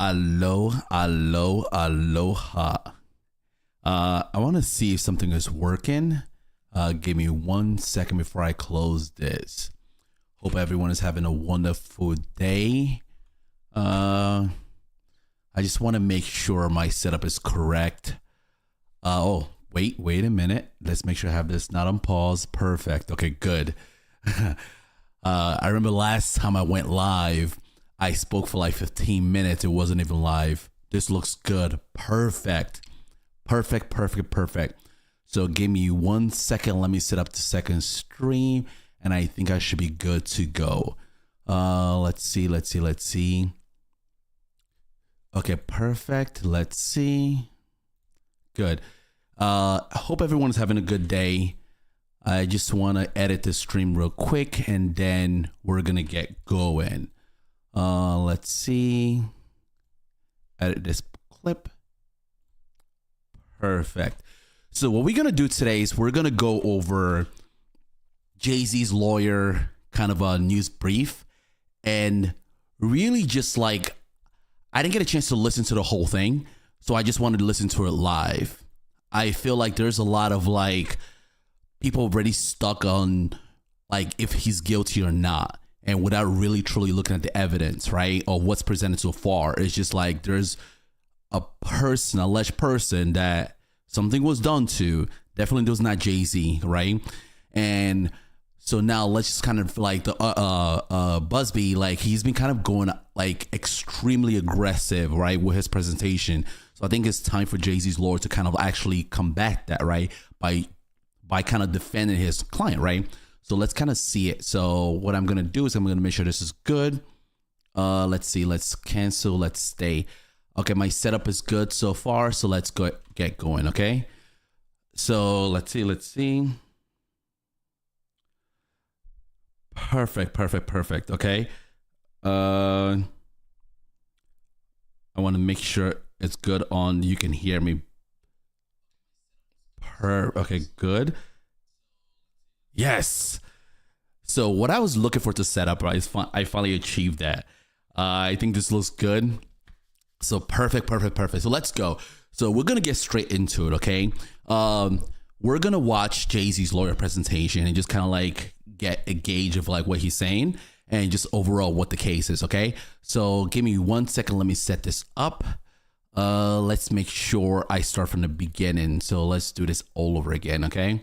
Aloha. I want to see if something is working. Give me 1 second before I close this. Hope everyone is having a wonderful day. I just want to make sure my setup is correct. Wait a minute. Let's make sure I have this not on pause. Perfect. Okay, good. I remember last time I went live, I spoke for like 15 minutes. It wasn't even live. This looks good. Perfect. So give me 1 second. Let me set up the second stream, and I think I should be good to go. Let's see. Okay, perfect. Let's see. Good. Hope everyone's having a good day. I just want to edit the stream real quick, and then we're gonna get going. Let's see. Edit this clip. Perfect. So what we're gonna do today is we're gonna go over Jay-Z's lawyer kind of a news brief, and really just like, I didn't get a chance to listen to the whole thing, so I just wanted to listen to it live. I feel like there's a lot of like people already stuck on like if he's guilty or not, and without really truly looking at the evidence, right? Or what's presented so far. It's just like there's a person, alleged person that something was done to. Definitely was not Jay-Z, right? And so now let's just kind of like the Busby, like he's been kind of going like extremely aggressive, right, with his presentation. So I think it's time for Jay-Z's lawyer to kind of actually combat that, right, by kind of defending his client, right? So let's kind of see it. So what I'm gonna do is I'm gonna make sure this is good. Let's see. Let's cancel. Let's stay. Okay, my setup is good so far. So let's go get going. Okay. So let's see. Perfect. Okay. I want to make sure it's good on. You can hear me. Okay, good. Yes. So what I was looking for to set up, right, I finally achieved that. I think this looks good. So perfect. So let's go. So we're gonna get straight into it, okay? We're gonna watch Jay-Z's lawyer presentation and just kind of like get a gauge of like what he's saying and just overall what the case is, okay? So give me 1 second. Let me set this up. Let's make sure I start from the beginning. So let's do this all over again, okay?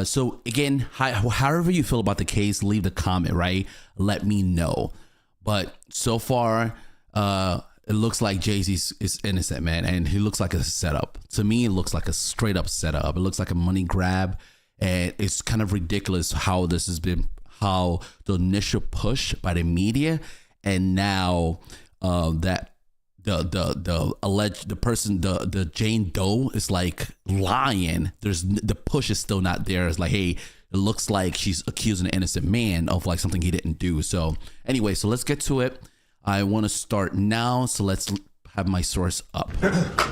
So again, however you feel about the case, leave the comment, right? Let me know. But so far, it looks like Jay-Z is innocent, man, and he looks like a setup. To me, it looks like a straight up setup. It looks like a money grab, and it's kind of ridiculous how this has been, how the initial push by the media, and now that the Jane Doe is like lying. The push is still not there. It's like, hey, it looks like she's accusing an innocent man of like something he didn't do. So anyway, so let's get to it. I want to start now. So let's have my source up.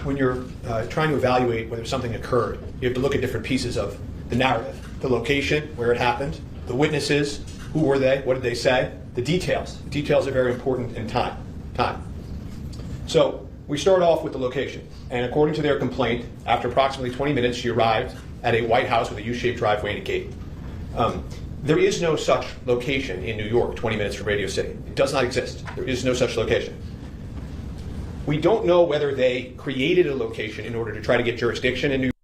When you're trying to evaluate whether something occurred, you have to look at different pieces of the narrative: the location, where it happened, the witnesses, who were they, what did they say, the details. The details are very important in time. So we start off with the location, and according to their complaint, after approximately 20 minutes, she arrived at a White House with a U-shaped driveway and a gate. There is no such location in New York, 20 minutes from Radio City. It does not exist. There is no such location. We don't know whether they created a location in order to try to get jurisdiction in New York.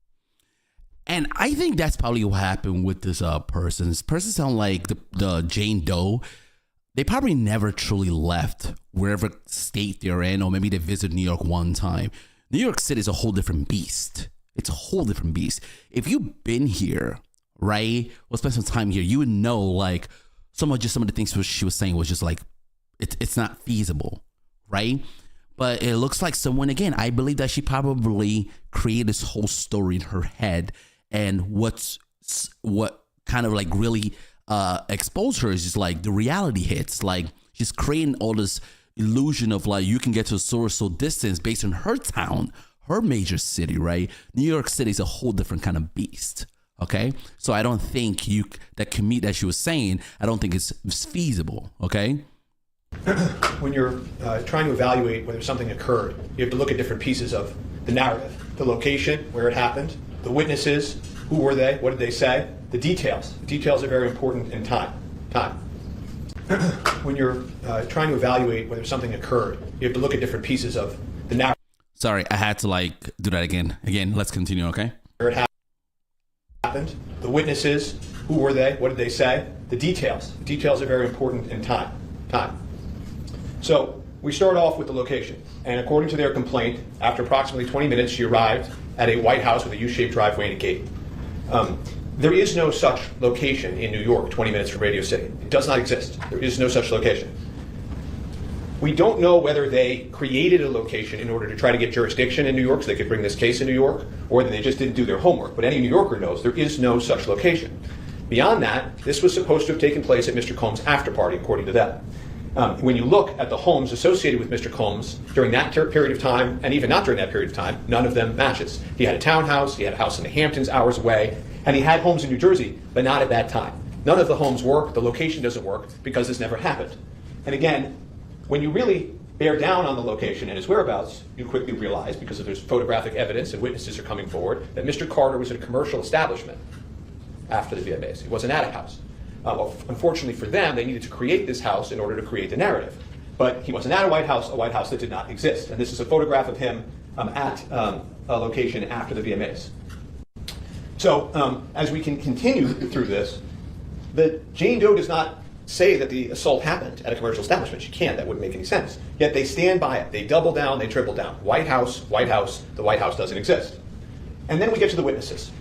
And I think that's probably what happened with this person. This person sounds like the Jane Doe. They probably never truly left wherever state they're in, or maybe they visited New York one time. New York City is a whole different beast. It's a whole different beast. If you've been here, right, or spent some time here, you would know like some of the things she was saying was just like, it's not feasible, right? But it looks like someone, again, I believe that she probably created this whole story in her head, and what kind of like really expose her is just like the reality hits. Like she's creating all this illusion of like you can get to a source so distance based on her town, her major city, right? New York City is a whole different kind of beast. Okay, so I don't think that commute that she was saying, I don't think it's feasible. Okay. When you're trying to evaluate whether something occurred, you have to look at different pieces of the narrative. The location, where it happened, the witnesses, who were they, what did they say, the details. The details are very important in time. When you're trying to evaluate whether something occurred, you have to look at different pieces of the narrative. Sorry, I had to do that again. Let's continue, okay? Where it happened, the witnesses, who were they, what did they say, the details. The details are very important in time. So we start off with the location. And according to their complaint, after approximately 20 minutes, she arrived at a white house with a U-shaped driveway and a gate. There is no such location in New York, 20 minutes from Radio City. It does not exist. There is no such location. We don't know whether they created a location in order to try to get jurisdiction in New York so they could bring this case in New York, or that they just didn't do their homework. But any New Yorker knows there is no such location. Beyond that, this was supposed to have taken place at Mr. Combs' after party, according to them. When you look at the homes associated with Mr. Combs during that period of time, and even not during that period of time, none of them matches. He had a townhouse, he had a house in the Hamptons hours away, and he had homes in New Jersey, but not at that time. None of the homes work, the location doesn't work, because this never happened. And again, when you really bear down on the location and his whereabouts, you quickly realize, because there's photographic evidence and witnesses are coming forward, that Mr. Carter was at a commercial establishment after the VMAs. He wasn't at a house. Unfortunately for them, they needed to create this house in order to create the narrative. But he wasn't at a White House that did not exist. And this is a photograph of him at a location after the VMAs. So as we can continue through this, Jane Doe does not say that the assault happened at a commercial establishment. She can't. That wouldn't make any sense. Yet they stand by it. They double down. They triple down. White House. The White House doesn't exist. And then we get to the witnesses.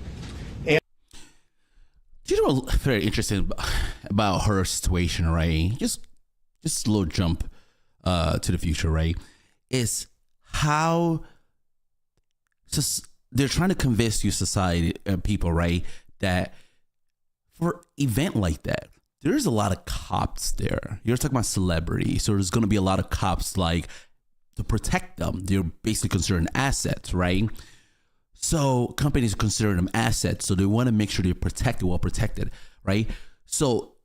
You know, very interesting about her situation, right? Just a little jump to the future, right? Is how they're trying to convince you, society, people, right, that for an event like that, there's a lot of cops there. You're talking about celebrities, so there's going to be a lot of cops, to protect them. They're basically considered assets, right? So companies consider them assets, so they want to make sure they're protected, well protected, right? So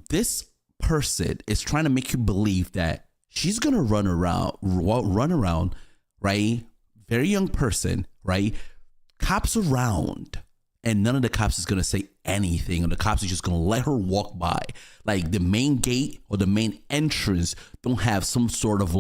this person is trying to make you believe that she's gonna run around, right? Very young person, right? Cops around, and none of the cops is gonna say anything, or the cops are just gonna let her walk by. Like the main gate or the main entrance don't have some sort of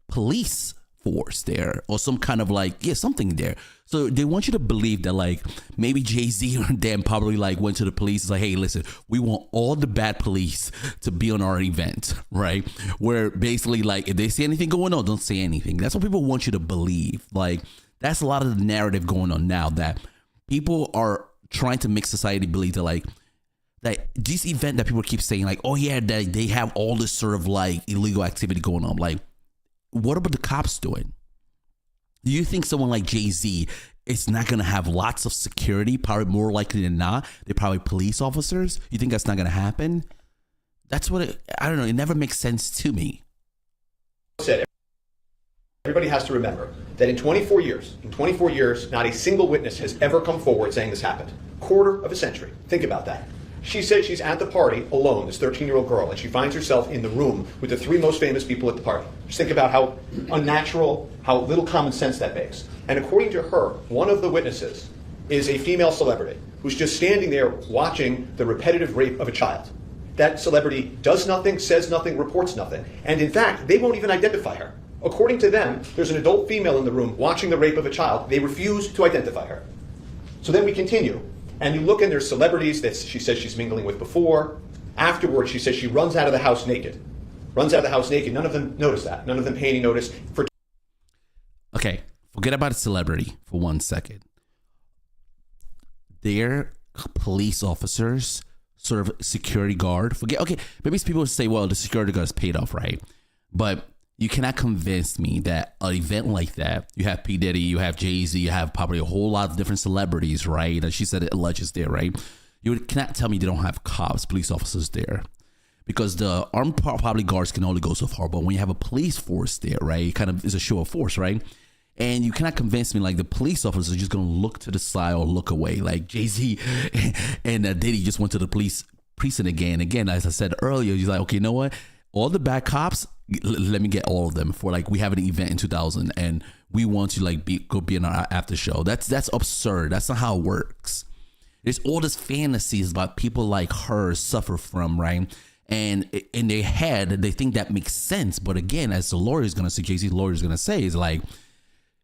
police force there, or some kind of something there. So they want you to believe that maybe Jay-Z or them probably went to the police and was hey, listen, we want all the bad police to be on our event, right? Where basically if they see anything going on, don't say anything. That's what people want you to believe. That's a lot of the narrative going on now, that people are trying to make society believe that that this event that people keep saying oh yeah, that they have all this sort of illegal activity going on. What about the cops doing? Do you think someone like Jay-Z is not going to have lots of security? Probably more likely than not, they're probably police officers. You think that's not going to happen? That's what I don't know. It never makes sense to me. Everybody has to remember that in 24 years, not a single witness has ever come forward saying this happened. Quarter of a century. Think about that. She says she's at the party alone, this 13-year-old girl, and she finds herself in the room with the three most famous people at the party. Just think about how unnatural, how little common sense that makes. And according to her, one of the witnesses is a female celebrity who's just standing there watching the repetitive rape of a child. That celebrity does nothing, says nothing, reports nothing. And in fact, they won't even identify her. According to them, there's an adult female in the room watching the rape of a child. They refuse to identify her. So then we continue. And you look, and there's celebrities that she says she's mingling with before. Afterwards, she says she runs out of the house naked. None of them notice that. None of them pay any notice. Okay, forget about a celebrity for 1 second. They're police officers, sort of security guard. Okay, maybe people say, well, the security guard is paid off, right? But you cannot convince me that an event like that, you have P. Diddy, you have Jay-Z, you have probably a whole lot of different celebrities, right? As she said, it alleges there, right? You cannot tell me they don't have cops, police officers there. Because the armed probably guards can only go so far. But when you have a police force there, right, it kind of is a show of force, right? And you cannot convince me the police officers are just going to look to the side or look away. Jay-Z and Diddy just went to the police precinct again. Again, as I said earlier, he's okay, you know what? all the bad cops, let me get all of them for like, we have an event in 2000 and we want to like go be in our after show. That's absurd. That's not how it works. There's all this fantasies about people like her suffer from, right? And in their head, they think that makes sense. But again, as the lawyer is going to say, Jay-Z's lawyer is going to say, is like,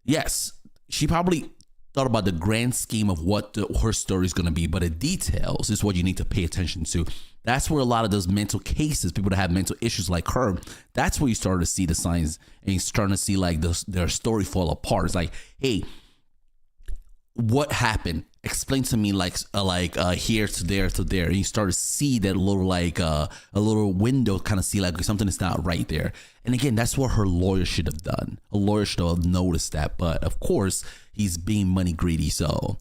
yes, she probably thought about the grand scheme of what her story is going to be, but the details is what you need to pay attention to. That's where a lot of those mental cases, people that have mental issues like her, that's where you start to see the signs, and you're starting to see like their story fall apart. It's like, hey, what happened? Explain to me, like here to there to there. And you start to see that little like a little window, kind of see like something is not right there. And again, that's what her lawyer should have done. A lawyer should have noticed that, but of course he's being money greedy. So,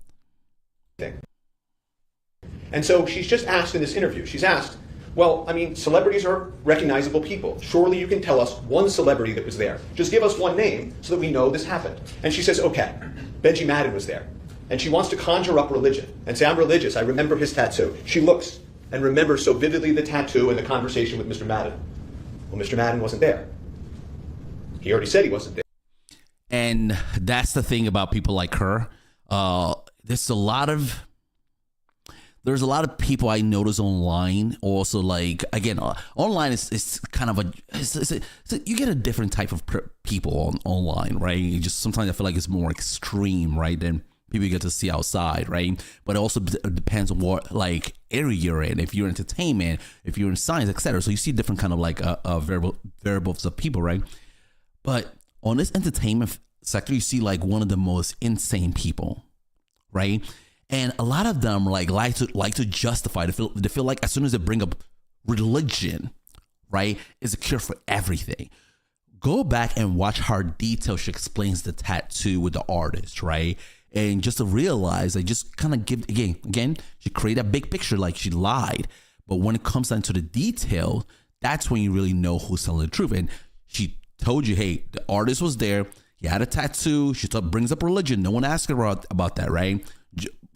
and so she's just asked in this interview. She's asked, well, I mean, celebrities are recognizable people. Surely you can tell us one celebrity that was there. Just give us one name so that we know this happened. And she says, okay, Benji Madden was there. And she wants to conjure up religion and say, I'm religious. I remember his tattoo. She looks and remembers so vividly the tattoo and the conversation with Mr. Madden. Well, Mr. Madden wasn't there. He already said he wasn't there. And that's the thing about people like her. There's a lot of people I notice online. Also, like, again, online is kind of you get a different type of people online, right? You just sometimes I feel like it's more extreme, right, than people you get to see outside, right? But it also depends on what like area you're in. If you're entertainment, if you're in science, etc. So you see different kind of like variables of people, right? But on this entertainment sector, you see like one of the most insane people, right? And a lot of them like to justify. They feel like as soon as they bring up religion, right, is a cure for everything. Go back and watch how detailed she explains the tattoo with the artist, right? And just to realize, I just kind of give again, she created a big picture like she lied. But when it comes down to the detail, that's when you really know who's telling the truth. And she told you, hey, the artist was there. He had a tattoo. She brings up religion. No one asked her about that, right?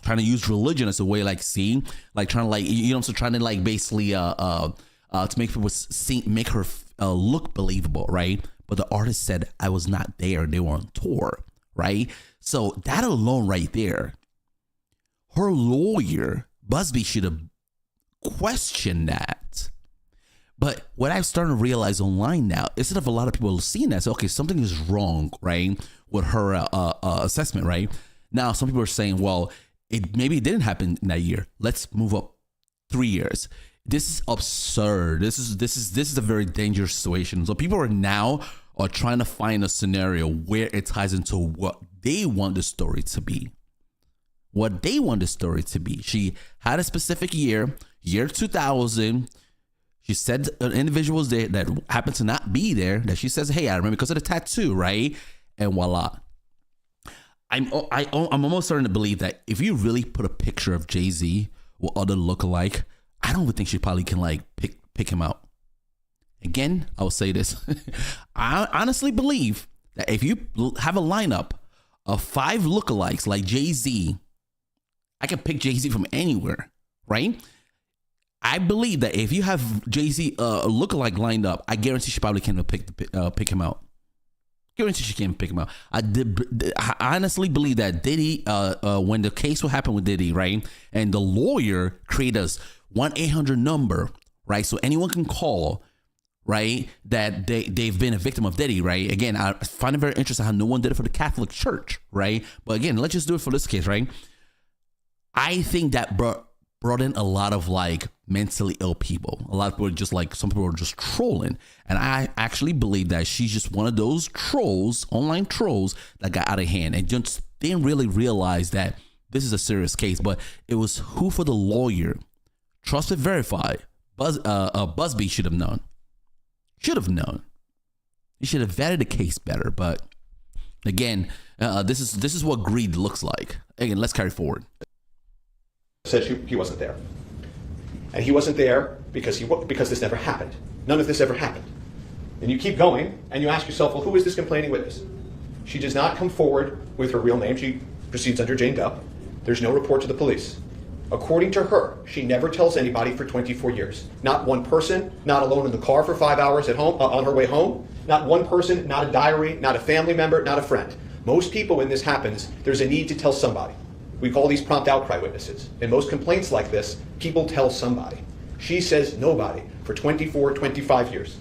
Trying to use religion as a way, like, see, like trying to like, you know, so trying to like basically to make people make her look believable, right? But the artist said, I was not there. They were on tour, right? So that alone right there, her lawyer, Busby, should have questioned that. But what I'm starting to realize online now, instead of a lot of people seeing that, so, okay, something is wrong, right, with her assessment, right? Now, some people are saying, well, maybe it didn't happen in that year. Let's move up 3 years. This is absurd. This is a very dangerous situation. So people are trying to find a scenario where it ties into what they want the story to be. What they want the story to be. She had a specific year 2000. She said an individual was there that happened to not be there, that she says, hey, I remember because of the tattoo, right? And voila. I'm almost starting to believe that if you really put a picture of Jay-Z or other lookalike, I don't think she probably can like pick him out. Again, I will say this. I honestly believe that if you have a lineup of 5 lookalikes like Jay-Z, I can pick Jay-Z from anywhere, right? I believe that if you have Jay-Z lookalike lined up, I guarantee she probably can't pick him out. Guarantee she can't pick him out. I honestly believe that Diddy, when the case will happen with Diddy, right, and the lawyer created us 1-800 number, right, so anyone can call, right, that they've been a victim of Diddy, right? Again, I find it very interesting how no one did it for the Catholic Church, right? But again, let's just do it for this case, right? I think that brought in a lot of like mentally ill people. A lot of people are just like, some people are just trolling. And I actually believe that she's just one of those trolls, online trolls, that got out of hand and just didn't really realize that this is a serious case. But it was who for the lawyer, trusted, verified. Busby should have known. Should have known. He should have vetted the case better. But again, this is what greed looks like. Again, let's carry forward. Said he wasn't there. And he wasn't there because this never happened. None of this ever happened. And you keep going, and you ask yourself, well, who is this complaining witness? She does not come forward with her real name. She proceeds under Jane Doe. There's no report to the police. According to her, she never tells anybody for 24 years. Not one person, not alone in the car for 5 hours at home, on her way home. Not one person, not a diary, not a family member, not a friend. Most people, when this happens, there's a need to tell somebody. We call these prompt outcry witnesses. In most complaints like this, people tell somebody. She says nobody for 24, 25 years.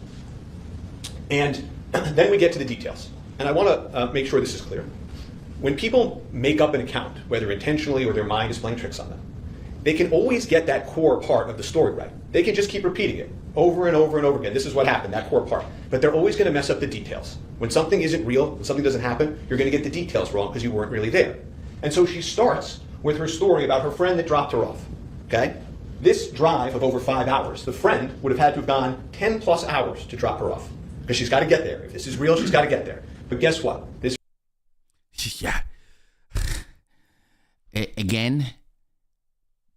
And then we get to the details. And I want to make sure this is clear. When people make up an account, whether intentionally or their mind is playing tricks on them, they can always get that core part of the story right. They can just keep repeating it over and over and over again. This is what happened, that core part. But they're always going to mess up the details. When something isn't real, when something doesn't happen, you're going to get the details wrong because you weren't really there. And so she starts with her story about her friend that dropped her off. Okay? This drive of over 5 hours, the friend would have had to have gone 10 plus hours to drop her off. Because she's got to get there. If this is real, she's got to get there. But guess what? This Yeah. Again,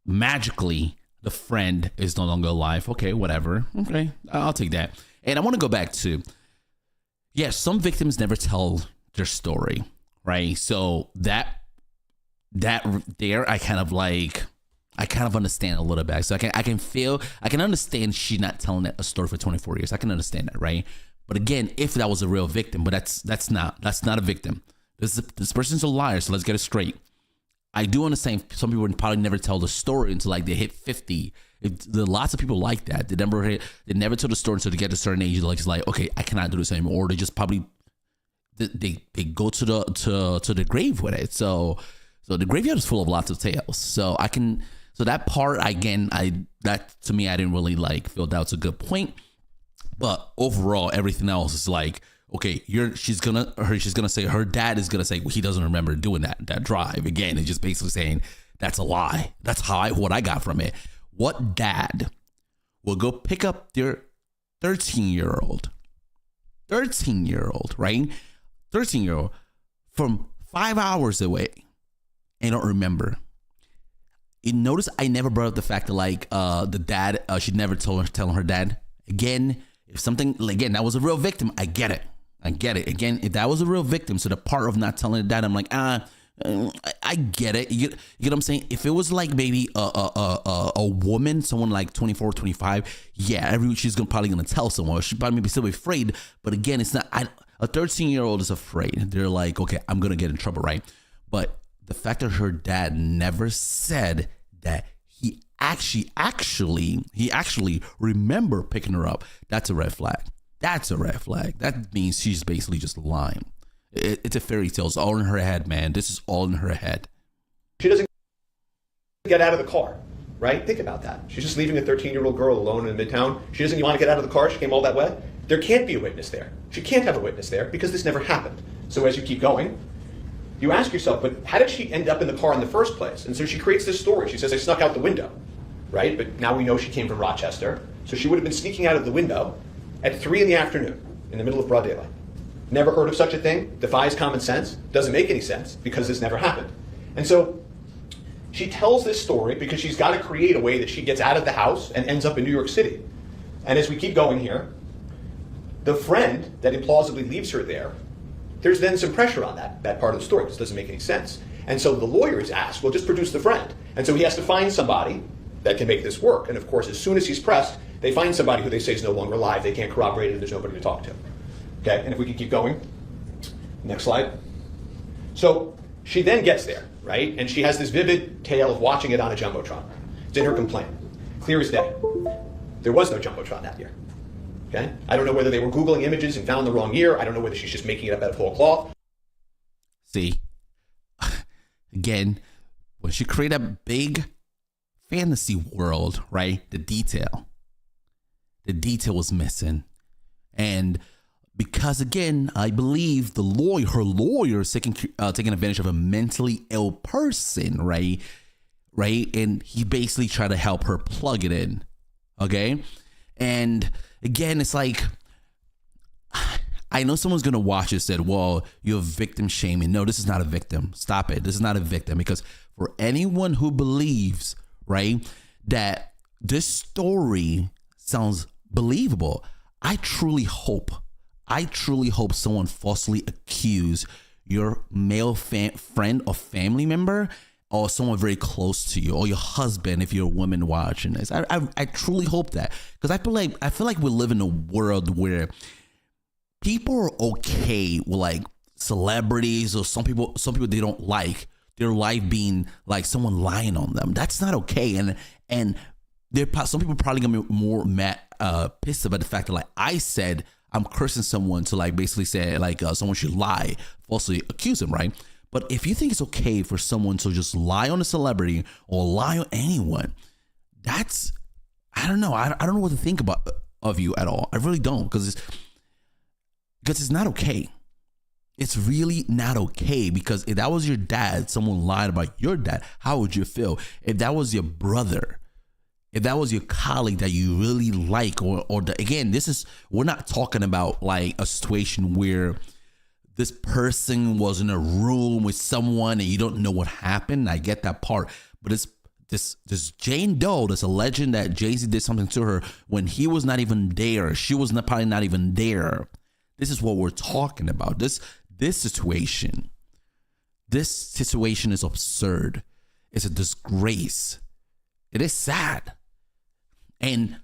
magically, the friend is no longer alive. Okay, whatever. Okay, I'll take that. And I want to go back to, yes, some victims never tell their story, right? So that there, I kind of understand a little bit. So I can understand she not telling a story for 24 years. I can understand that, right? But again, if that was a real victim, but that's not a victim. This person's a liar, so let's get it straight. I do understand some people would probably never tell the story until like they hit 50. There are lots of people like that. They never tell the story until they get to a certain age. Like it's like, okay, I cannot do this anymore. Or they just probably they go to the grave with it. So the graveyard is full of lots of tales. So that part again, that to me I didn't really like feel that was a good point. But overall, everything else is like, okay, she's gonna say her dad is gonna say he doesn't remember doing that drive again. It's just basically saying that's a lie. That's what I got from it. What dad will go pick up their 13-year-old, right? 13-year-old from 5 hours away and don't remember. You notice I never brought up the fact that like the dad she'd never tell her dad again. If something, again, that was a real victim, I get it. Again, if that was a real victim, so the part of not telling the dad, I'm like, I get it. You get what I'm saying? If it was like maybe a woman, someone like 24, 25, yeah, she's probably going to tell someone. She'd probably be still afraid. But again, it's not, a 13-year-old is afraid. They're like, okay, I'm going to get in trouble, right? But the fact that her dad never said that he actually remember picking her up, that's a red flag. That means she's basically just lying. It's a fairy tale. It's all in her head, man. This is all in her head. She doesn't get out of the car, right? Think about that. She's just leaving a 13-year-old girl alone in Midtown. She doesn't want to get out of the car. She came all that way. There can't be a witness there. She can't have a witness there because this never happened. So as you keep going, you ask yourself, but how did she end up in the car in the first place? And so she creates this story. She says, I snuck out the window, right? But now we know she came from Rochester. So she would have been sneaking out of the window at 3 in the afternoon in the middle of broad daylight. Never heard of such a thing, defies common sense, doesn't make any sense because this never happened. And so she tells this story because she's got to create a way that she gets out of the house and ends up in New York City. And as we keep going here, the friend that implausibly leaves her there's then some pressure on that part of the story. This doesn't make any sense. And so the lawyers ask, well, just produce the friend. And so he has to find somebody that can make this work. And of course, as soon as he's pressed, they find somebody who they say is no longer alive. They can't corroborate it, and there's nobody to talk to. Okay, and if we can keep going. Next slide. So she then gets there, right? And she has this vivid tale of watching it on a Jumbotron. It's in her complaint. Clear as day. There was no Jumbotron that year. Okay? I don't know whether they were Googling images and found the wrong year. I don't know whether she's just making it up out of whole cloth. See, again, when she created a big fantasy world, right? The detail was missing. And because again, I believe her lawyer is taking advantage of a mentally ill person, right? And he basically tried to help her plug it in. Okay. And again, it's like, I know someone's going to watch it and said, well, you're victim shaming. No, this is not a victim. Stop it. This is not a victim, because for anyone who believes, right, that this story sounds believable, I truly hope someone falsely accused your male friend or family member or someone very close to you, or your husband if you're a woman watching this. I truly hope that, because I feel like we live in a world where people are okay with like celebrities, or some people they don't like their life being like someone lying on them. That's not okay. And some people probably gonna be more mad, pissed about the fact that like I said I'm cursing someone to like basically say like someone should lie, falsely accuse him, right? But if you think it's okay for someone to just lie on a celebrity or lie on anyone, that's, I don't know. I don't know what to think about of you at all. I really don't, because it's not okay. It's really not okay, because if that was your dad, someone lied about your dad, how would you feel? If that was your brother, if that was your colleague that you really like, again, we're not talking about like a situation where this person was in a room with someone and you don't know what happened. I get that part, but it's this Jane Doe, this alleging that Jay-Z did something to her when he was not even there. She was probably not even there. This is what we're talking about. This situation is absurd. It's a disgrace. It is sad. And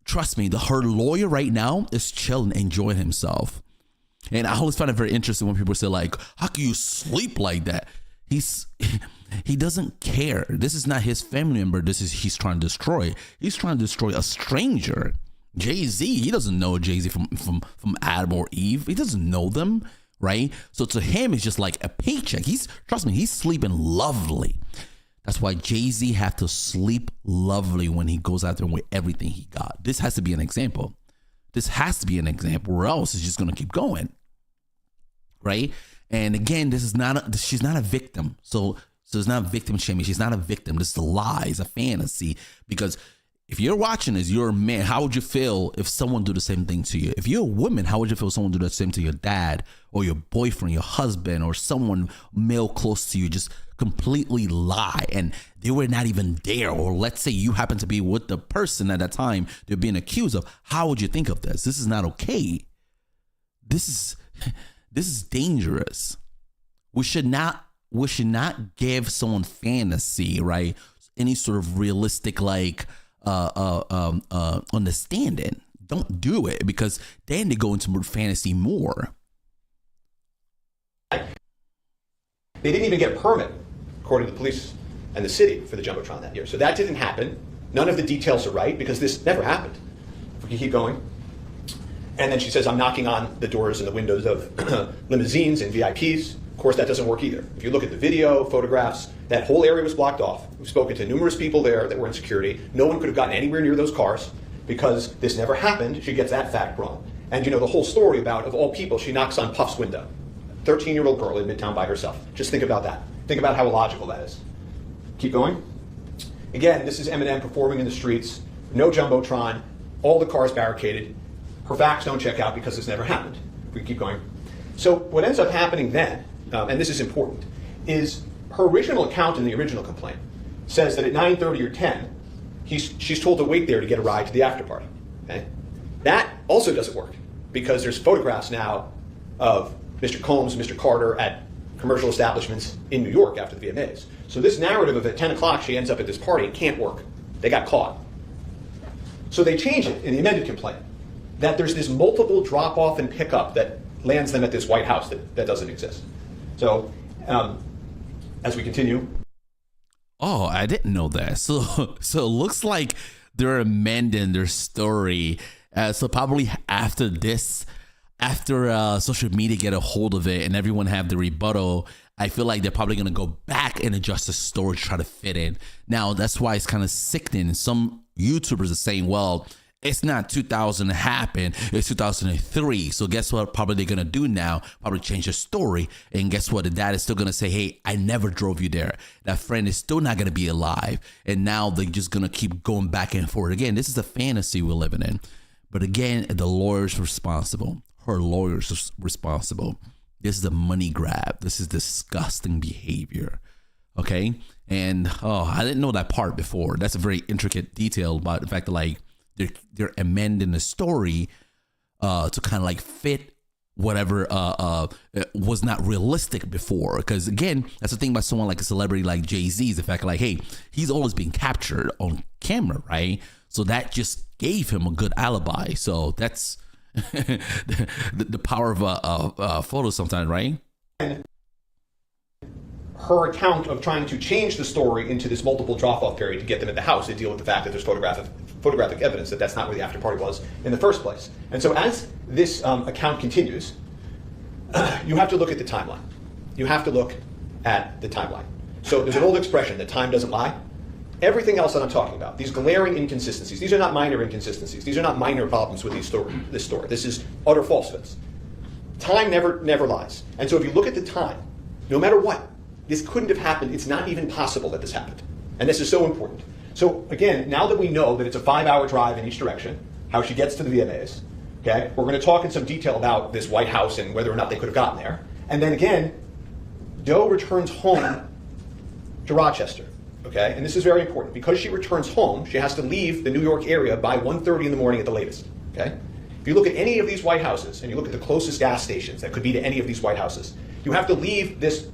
trust me, her lawyer right now is chilling, enjoying himself. And I always find it very interesting when people say like, how can you sleep like that? He doesn't care. This is not his family member. He's trying to destroy. He's trying to destroy a stranger. Jay-Z, he doesn't know Jay-Z from Adam or Eve. He doesn't know them, right? So to him, it's just like a paycheck. Trust me, he's sleeping lovely. That's why Jay-Z have to sleep lovely when he goes out there with everything he got. This has to be an example. This has to be an example, or else it's just going to keep going, right? And again, she's not a victim. So it's not victim shaming. She's not a victim. This is a lie. It's a fantasy. Because if you're watching this, you're a man. How would you feel if someone do the same thing to you? If you're a woman, how would you feel if someone do the same to your dad or your boyfriend, your husband, or someone male close to you, just completely lie and they were not even there? Or let's say you happen to be with the person at that time they're being accused of. How would you think of this? This is not okay. This is dangerous. We should not give someone fantasy, right? Any sort of realistic like understanding. Don't do it, because then they go into fantasy more. They didn't even get a permit, according to the police and the city, for the Jumbotron that year. So that didn't happen. None of the details are right, because this never happened. If we can keep going. And then she says, I'm knocking on the doors and the windows of limousines and VIPs. Of course, that doesn't work either. If you look at the video, photographs, that whole area was blocked off. We've spoken to numerous people there that were in security. No one could have gotten anywhere near those cars, because this never happened. She gets that fact wrong. And you know the whole story about, of all people, she knocks on Puff's window. 13-year-old girl in Midtown by herself. Just think about that. Think about how illogical that is. Keep going. Again, this is Eminem performing in the streets. No Jumbotron. All the cars barricaded. Her facts don't check out because this never happened. We can keep going. So what ends up happening then, and this is important, is her original account in the original complaint says that at 9:30 or 10, she's told to wait there to get a ride to the after party. Okay? That also doesn't work, because there's photographs now of Mr. Combs, Mr. Carter at commercial establishments in New York after the VMAs. So this narrative of at 10 o'clock she ends up at this party can't work. They got caught. So they change it in the amended complaint, that there's this multiple drop-off and pickup that lands them at this White House that doesn't exist. So as we continue. Oh, I didn't know that. So it looks like they're amending their story. So probably after this, after social media get a hold of it and everyone have the rebuttal, I feel like they're probably going to go back and adjust the story to try to fit in. Now, that's why it's kind of sickening. Some YouTubers are saying, well, it's not 2000 it happened, it's 2003. So guess what probably they're going to do now? Probably change the story. And guess what? The dad is still going to say, hey, I never drove you there. That friend is still not going to be alive. And now they're just going to keep going back and forth. Again, this is a fantasy we're living in. But again, the lawyer's responsible. Her lawyer's responsible. This is a money grab. This is disgusting behavior. Okay? And I didn't know that part before. That's a very intricate detail about the fact that like they're amending the story to kind of like fit whatever was not realistic before. Because again, that's the thing about someone like a celebrity like Jay-Z, is the fact like, hey, he's always being captured on camera, right? So that just gave him a good alibi. So that's the power of a photo sometimes, right? Her account of trying to change the story into this multiple drop-off period to get them at the house to deal with the fact that there's photographic evidence that that's not where the after party was in the first place. And so as this account continues, you have to look at the timeline. You have to look at the timeline. So there's an old expression that time doesn't lie. Everything else that I'm talking about, these glaring inconsistencies, these are not minor inconsistencies. These are not minor problems with this story. This is utter falsehoods. Time never lies. And so if you look at the time, no matter what, this couldn't have happened. It's not even possible that this happened. And this is so important. So again, now that we know that it's a 5-hour drive in each direction, how she gets to the VMAs, okay, we're going to talk in some detail about this White House and whether or not they could have gotten there. And then again, Doe returns home to Rochester, okay? And this is very important. Because she returns home, she has to leave the New York area by 1:30 in the morning at the latest, okay? If you look at any of these White Houses and you look at the closest gas stations that could be to any of these White Houses, you have to leave this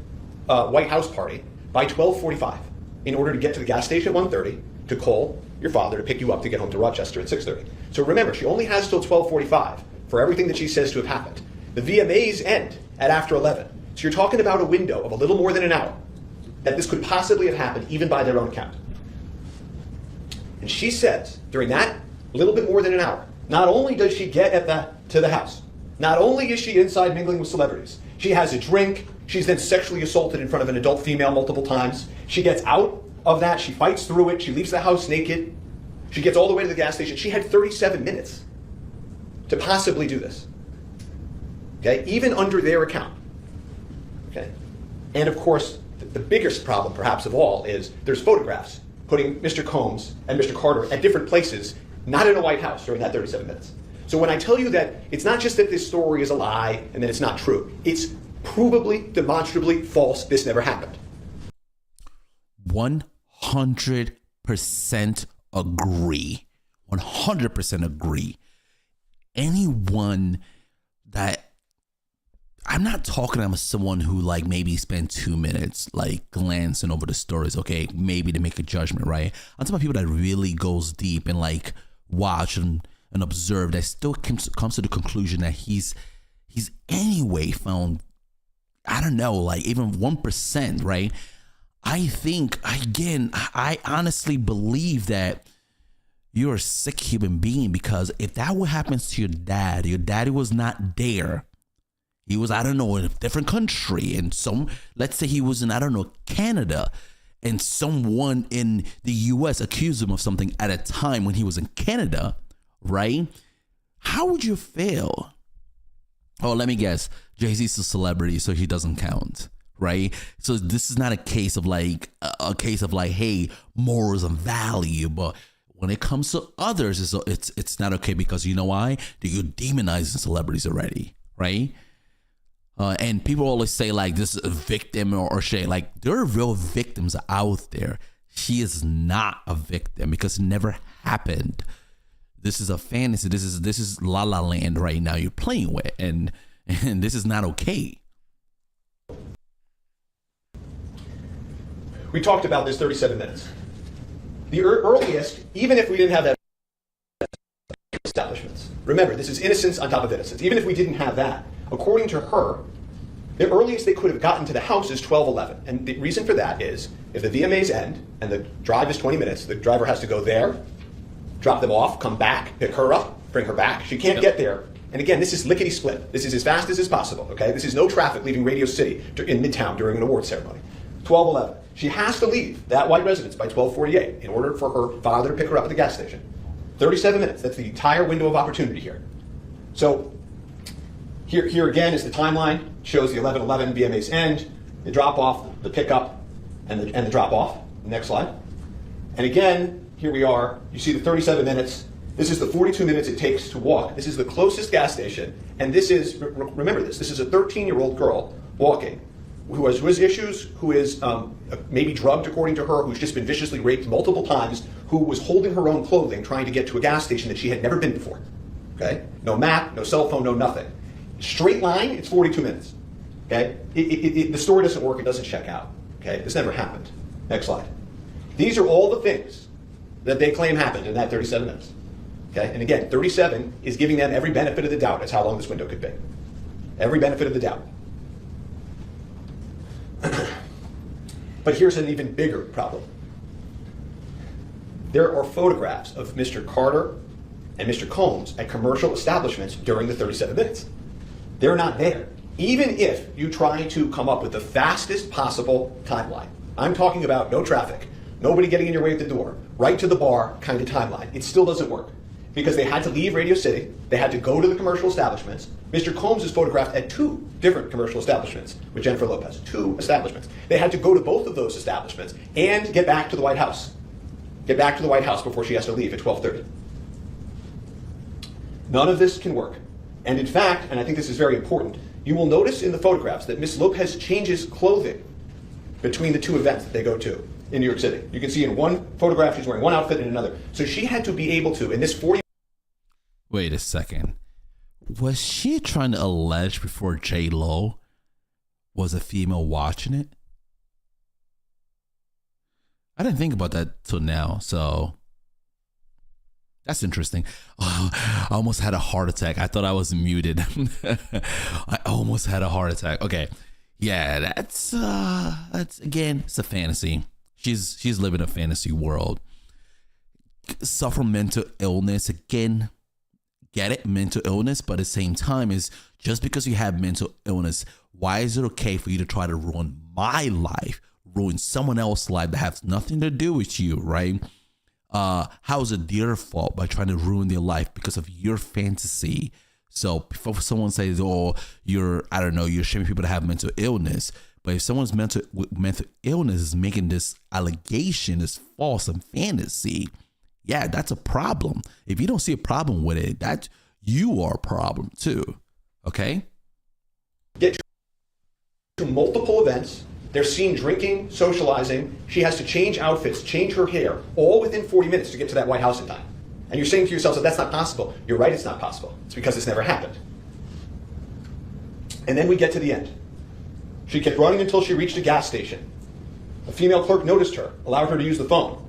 White House party by 12:45 in order to get to the gas station at 1:30 to call your father to pick you up to get home to Rochester at 6:30. So remember, she only has till 12:45 for everything that she says to have happened. The VMAs end at after 11. So you're talking about a window of a little more than an hour that this could possibly have happened even by their own account. And she says, during that little bit more than an hour, not only does she get to the house, not only is she inside mingling with celebrities, she has a drink, she's then sexually assaulted in front of an adult female multiple times. She gets out of that, she fights through it, she leaves the house naked, she gets all the way to the gas station. She had 37 minutes to possibly do this. Okay, even under their account. Okay, and of course, the biggest problem perhaps of all is there's photographs putting Mr. Combs and Mr. Carter at different places, not in a White House during that 37 minutes. So when I tell you that it's not just that this story is a lie and that it's not true, it's provably, demonstrably false. This never happened. 100% agree. 100% agree. Anyone that, I'm not talking about someone who like maybe spent 2 minutes like glancing over the stories, okay, maybe to make a judgment, right? I'm talking about people that really goes deep and like watch and observe, that still comes to the conclusion that he's anyway found, I don't know, like even 1%, right? I think, again, I honestly believe that you're a sick human being, because if that what happens to your daddy was not there. He was, I don't know, in a different country, and let's say he was in, I don't know, Canada, and someone in the US accused him of something at a time when he was in Canada, right? How would you feel? Oh, let me guess. Jay-Z's a celebrity, so he doesn't count, right? So this is not a case of like, hey, morals and value, but when it comes to others, it's not okay, because you know why? You're demonizing celebrities already, right? And people always say like this is a victim or shit. Like, there are real victims out there. She is not a victim because it never happened. This is a fantasy. This is La La Land right now you're playing with, and this is not okay. We talked about this 37 minutes. The earliest, even if we didn't have that establishments. Remember, this is innocence on top of innocence. Even if we didn't have that, according to her, the earliest they could have gotten to the house is 12:11. And the reason for that is, if the VMAs end and the drive is 20 minutes, the driver has to go there, drop them off, come back, pick her up, bring her back. She can't get there. And again, this is lickety-split. This is as fast as is possible, okay? This is no traffic leaving Radio City in Midtown during an award ceremony. 12:11. She has to leave that white residence by 12:48 in order for her father to pick her up at the gas station. 37 minutes. That's the entire window of opportunity here. So here again is the timeline. Shows the 11:11 VMAs end, the drop-off, the pickup, and the drop-off. Next slide. And again, here we are. You see the 37 minutes. This is the 42 minutes it takes to walk. This is the closest gas station. And this is, remember this is a 13-year-old girl walking who has issues, who is maybe drugged according to her, who's just been viciously raped multiple times, who was holding her own clothing trying to get to a gas station that she had never been before. Okay? No map, no cell phone, no nothing. Straight line, it's 42 minutes. Okay? The story doesn't work. It doesn't check out. Okay? This never happened. Next slide. These are all the things that they claim happened in that 37 minutes. Okay? And again, 37 is giving them every benefit of the doubt as how long this window could be. Every benefit of the doubt. But here's an even bigger problem. There are photographs of Mr. Carter and Mr. Combs at commercial establishments during the 37 minutes. They're not there. Even if you try to come up with the fastest possible timeline, I'm talking about no traffic, nobody getting in your way at the door, right to the bar kind of timeline, it still doesn't work. Because they had to leave Radio City, they had to go to the commercial establishments. Mr. Combs is photographed at 2 different commercial establishments with Jennifer Lopez, 2 establishments. They had to go to both of those establishments and get back to the White House. Get back to the White House before she has to leave at 12:30. None of this can work. And in fact, and I think this is very important, you will notice in the photographs that Ms. Lopez changes clothing between the 2 events that they go to in New York City. You can see in one photograph she's wearing one outfit and another. So she had to be able to, in this 40... Wait a second. Was she trying to allege before J-Lo was a female watching it? I didn't think about that till now, so that's interesting. Oh, I almost had a heart attack. I thought I was muted. I almost had a heart attack. Okay. Yeah, that's again, it's a fantasy. She's living a fantasy world. Suffer mental illness again. Get it, mental illness, but at the same time is just because you have mental illness, why is it okay for you to try to ruin my life, ruin someone else's life that has nothing to do with you, right? How is it their fault by trying to ruin their life because of your fantasy? So before someone says, "Oh, you're shaming people that have mental illness," but if someone's mental illness is making this allegation, this false and fantasy, yeah, that's a problem. If you don't see a problem with it, that you are a problem too. Okay? Get to multiple events. They're seen drinking, socializing. She has to change outfits, change her hair, all within 40 minutes to get to that White House in time. And you're saying to yourself that that's not possible. You're right, it's not possible. It's because this never happened. And then we get to the end. She kept running until she reached a gas station. A female clerk noticed her, allowed her to use the phone.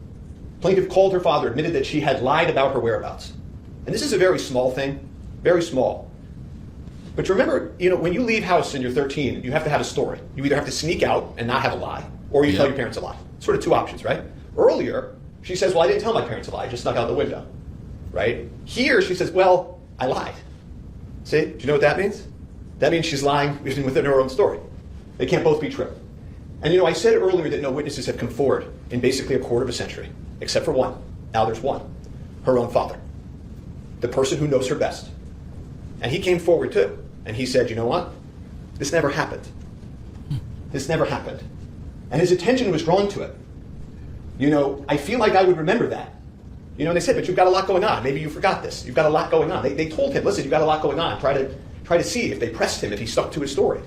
Plaintiff called her father, admitted that she had lied about her whereabouts. And this is a very small thing, very small. But remember, when you leave house and you're 13, you have to have a story. You either have to sneak out and not have a lie, or you tell your parents a lie. Sort of 2 options, right? Earlier, she says, well, I didn't tell my parents a lie, I just snuck out the window, right? Here, she says, well, I lied. See, do you know what that means? That means she's lying within her own story. They can't both be true. And I said earlier that no witnesses have come forward in basically a quarter of a century, except for one. Now there's one. Her own father. The person who knows her best. And he came forward too. And he said, you know what? This never happened. This never happened. And his attention was drawn to it. I feel like I would remember that. And they said, but you've got a lot going on. Maybe you forgot this. You've got a lot going on. They told him, listen, you've got a lot going on. Try to see if they pressed him, if he stuck to his story.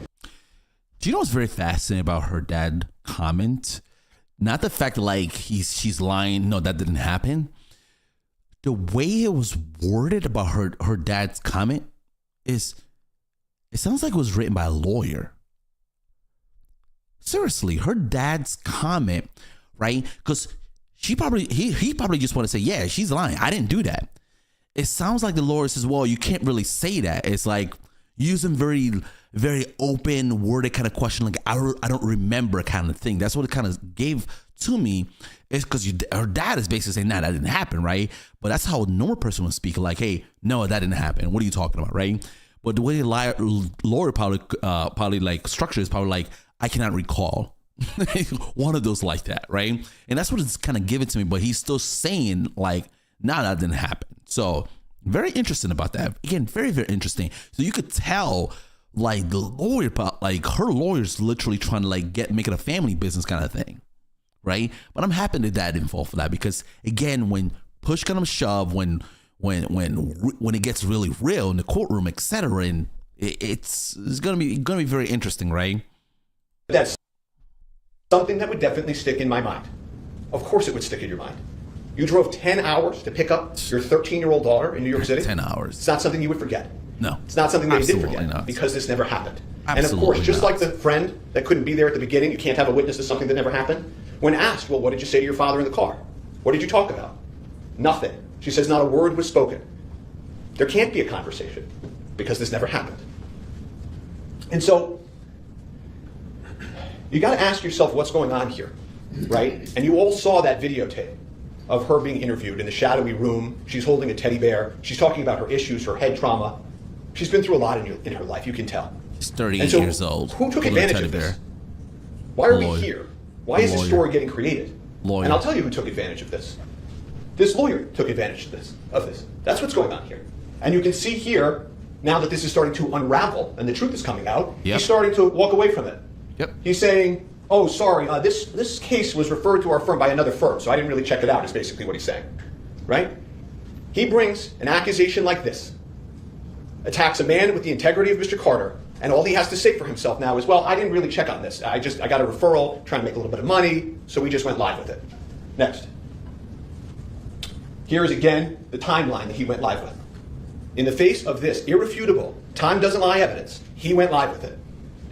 Do you know what's very fascinating about her dad comment? Not the fact that she's lying. No, that didn't happen. The way it was worded about her dad's comment is, it sounds like it was written by a lawyer. Seriously, her dad's comment, right? Because he probably just want to say, yeah, she's lying. I didn't do that. It sounds like the lawyer says, well, you can't really say that. It's like using very, very open worded kind of question, like I don't remember kind of thing. That's what it kind of gave to me. It's because her dad is basically saying, nah, that didn't happen, right? But that's how a normal person would speak, like, hey, no, that didn't happen. What are you talking about, right? But the way the lawyer probably like structure is probably like, I cannot recall. One of those like that, right? And that's what it's kind of given to me. But he's still saying like, nah, that didn't happen. So very interesting about that. Again, very, very interesting. So you could tell like the lawyer, like her lawyer's literally trying to like make it a family business kind of thing, right? But I'm happy that that didn't fall for that, because again, when push comes to shove, when it gets really real in the courtroom, etc., and it's gonna be very interesting, right? That's something that would definitely stick in my mind. Of course, it would stick in your mind. You drove 10 hours to pick up your 13-year-old daughter in New York City. 10 hours. It's not something you would forget. No. It's not something that he did Absolutely forget not. because this never happened. And of Absolutely course, just not. like the friend that couldn't be there at the beginning, you can't have a witness to something that never happened. When asked, well, what did you say to your father in the car? What did you talk about? Nothing. She says not a word was spoken. There can't be a conversation because this never happened. And so you got to ask yourself what's going on here, right? And you all saw that videotape of her being interviewed in the shadowy room. She's holding a teddy bear. She's talking about her issues, her head trauma. She's been through a lot in her life, you can tell. She's 38 And so years old. Who took Holding a advantage teddy of this? bear. Why are we Lawyer. here? Why is this Lawyer. story getting created? Lawyer. And I'll tell you who took advantage of this. This lawyer took advantage of this. That's what's going on here. And you can see here, now that this is starting to unravel and the truth is coming out, Yep. he's starting to walk away from it. Yep. He's saying, oh, sorry, this case was referred to our firm by another firm, so I didn't really check it out, is basically what he's saying. Right? He brings an accusation like this, attacks a man with the integrity of Mr. Carter, and all he has to say for himself now is, well, I didn't really check on this. I got a referral, trying to make a little bit of money, so we just went live with it. Next. Here is again the timeline that he went live with. In the face of this irrefutable, time doesn't lie evidence, he went live with it.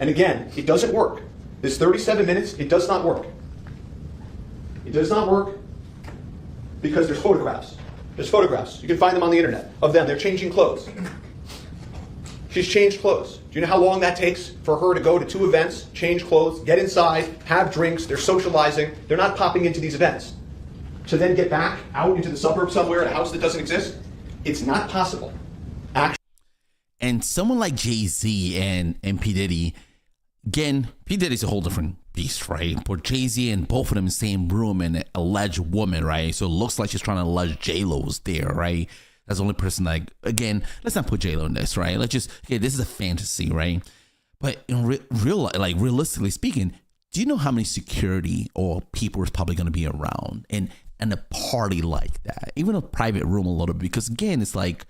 And again, it doesn't work. This 37 minutes, it does not work. It does not work because there's photographs. There's photographs. You can find them on the internet of them. They're changing clothes. She's changed clothes. Do you know how long that takes for her to go to 2 events, change clothes, get inside, have drinks, they're socializing, they're not popping into these events. To then get back out into the suburbs somewhere in a house that doesn't exist? It's not possible. And someone like Jay-Z and P. Diddy, again, P. Diddy's a whole different beast, right? But Jay-Z and both of them in the same room and an alleged woman, right? So it looks like she's trying to allege J-Lo was there, right? That's the only person, like, again, let's not put J-Lo in this, right? Let's just, okay, this is a fantasy, right? But in realistically speaking, do you know how many security or people is probably going to be around and a party like that? Even a private room a little bit, because again, it's like,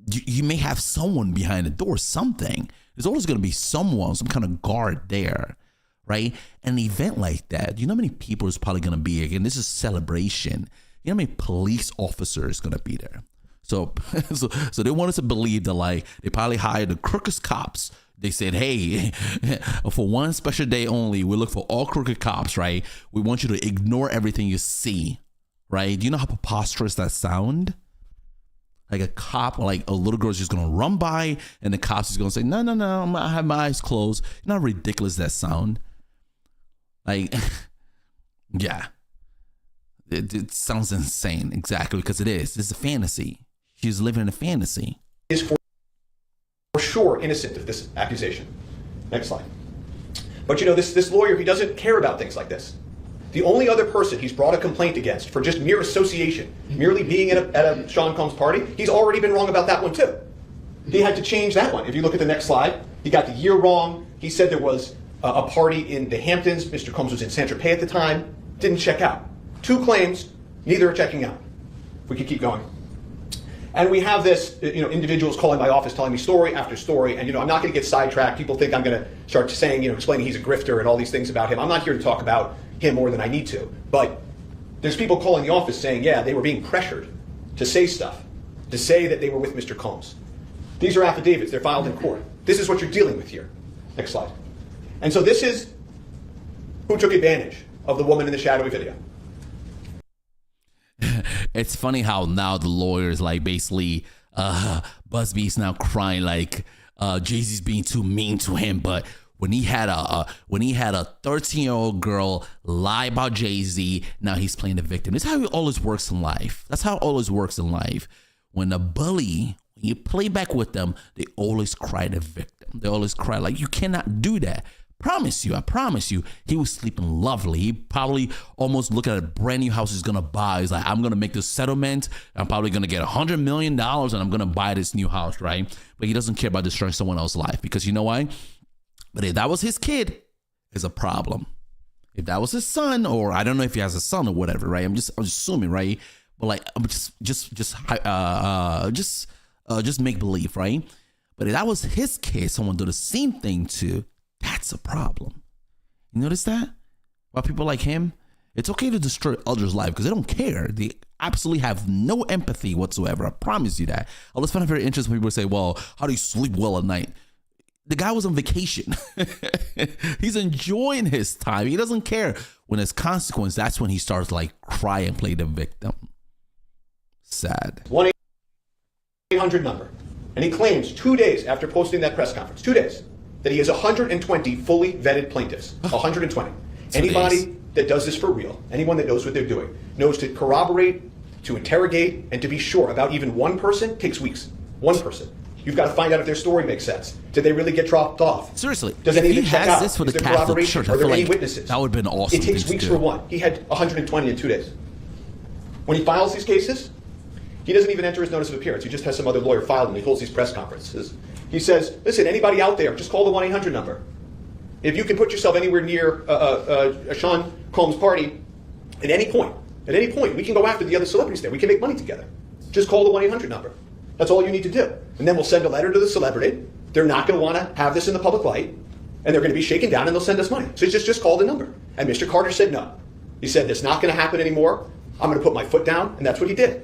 you may have someone behind the door, something. There's always going to be someone, some kind of guard there, right? An event like that, do you know how many people is probably going to be? Again, this is celebration. You know how many police officers going to be there? So they want us to believe that, like, they probably hired the crooked cops. They said, hey, for one special day only, we look for all crooked cops, right? We want you to ignore everything you see, right? Do you know how preposterous that sound? Like a cop, like a little girl's just gonna run by, and the cops is gonna say, no, I have my eyes closed. You know how ridiculous that sound? Like, yeah, it sounds insane, exactly, because it is. It's a fantasy. She's living in a fantasy. Is for sure innocent of this accusation. Next slide. But you know, this lawyer, he doesn't care about things like this. The only other person he's brought a complaint against for just mere association, merely being at a Sean Combs party, he's already been wrong about that one too. He had to change that one. If you look at the next slide, he got the year wrong. He said there was a party in the Hamptons. Mr. Combs was in Saint-Tropez at the time. Didn't check out. 2 claims, neither are checking out. If we could keep going. And we have this, individuals calling my office, telling me story after story. And, I'm not going to get sidetracked. People think I'm going to start saying, explaining he's a grifter and all these things about him. I'm not here to talk about him more than I need to. But there's people calling the office saying, yeah, they were being pressured to say stuff, to say that they were with Mr. Combs. These are affidavits. They're filed in court. This is what you're dealing with here. Next slide. And so this is who took advantage of the woman in the shadowy video. It's funny how now the lawyers, like, basically Busby's now crying like Jay-Z's being too mean to him, but when he had a 13-year-old girl lie about Jay-Z, now he's playing the victim. This is how it always works in life. That's how it always works in life. When a bully, when you play back with them, they always cry the victim. They always cry like, you cannot do that. I promise you, he was sleeping lovely. He probably almost looked at a brand new house he's gonna buy. He's like, I'm gonna make this settlement. I'm probably gonna get $100 million and I'm gonna buy this new house, right? But he doesn't care about destroying someone else's life, because you know why? But if that was his kid, it's a problem. If that was his son, or I don't know if he has a son or whatever, right? I'm just assuming, right? But like, I'm just make believe, right? But if that was his kid, someone do the same thing to. That's a problem. You notice that? About people like him, it's okay to destroy others' life because they don't care. They absolutely have no empathy whatsoever. I promise you that. I always find it very interesting when people say, well, how do you sleep well at night? The guy was on vacation. He's enjoying his time. He doesn't care. When there's consequence, that's when he starts like cry and play the victim. Sad. 1-800 number. And he claims 2 days after posting that press conference, 2 days, that he has 120 fully vetted plaintiffs. 120. Anybody that does this for real, anyone that knows what they're doing, knows to corroborate, to interrogate, and to be sure about even one person takes weeks. One person. You've got to find out if their story makes sense. Did they really get dropped off? Seriously, does any of it check out? This for Is the there Catholic corroboration? Church, Are there any like witnesses? That would have been awesome. It takes weeks for one. He had 120 in 2 days. When he files these cases, he doesn't even enter his notice of appearance. He just has some other lawyer file them. He holds these press conferences. He says, listen, anybody out there, just call the 1-800 number. If you can put yourself anywhere near Sean Combs' party at any point, we can go after the other celebrities there. We can make money together. Just call the 1-800 number. That's all you need to do. And then we'll send a letter to the celebrity. They're not going to want to have this in the public light, and they're going to be shaken down, and they'll send us money. So just call the number. And Mr. Carter said no. He said, it's not going to happen anymore. I'm going to put my foot down, and that's what he did.